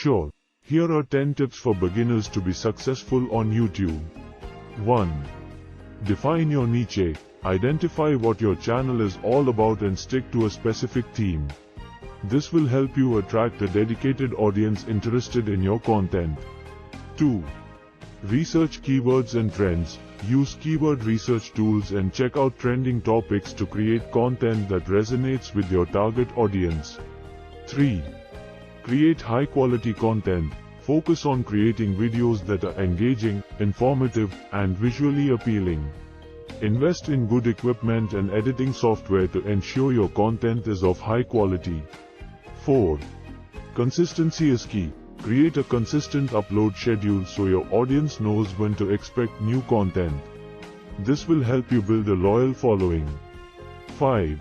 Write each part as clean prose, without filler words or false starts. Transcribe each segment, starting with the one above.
Sure, here are 10 tips for beginners to be successful on YouTube. 1. Define your niche. Identify what your channel is all about and stick to a specific theme. This will help you attract a dedicated audience interested in your content. 2. Research keywords and trends. Use keyword research tools and check out trending topics to create content that resonates with your target audience. 3. Create high-quality content. Focus on creating videos that are engaging, informative, and visually appealing. Invest in good equipment and editing software to ensure your content is of high quality. 4. Consistency is key. Create a consistent upload schedule so your audience knows when to expect new content. This will help you build a loyal following. 5.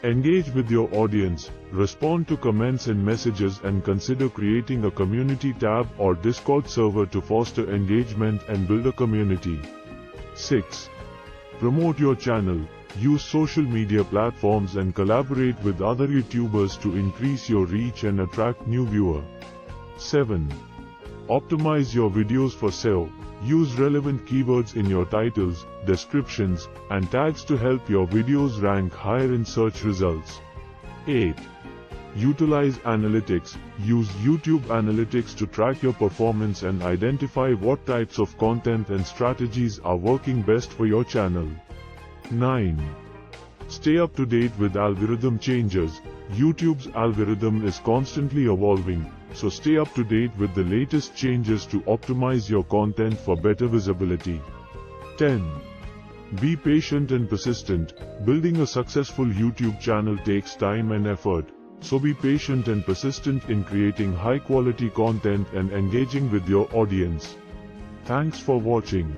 Engage with your audience. Respond to comments and messages and consider creating a community tab or Discord server to foster engagement and build a community. 6. Promote your channel. Use social media platforms and collaborate with other YouTubers to increase your reach and attract new viewers. 7. Optimize your videos for SEO. Use relevant keywords in your titles, descriptions, and tags to help your videos rank higher in search results. 8. Utilize analytics. Use YouTube Analytics to track your performance and identify what types of content and strategies are working best for your channel. 9. Stay up to date with algorithm changes. YouTube's algorithm is constantly evolving, so stay up to date with the latest changes to optimize your content for better visibility. 10. Be patient and persistent. Building a successful YouTube channel takes time and effort, so be patient and persistent in creating high-quality content and engaging with your audience. Thanks for watching.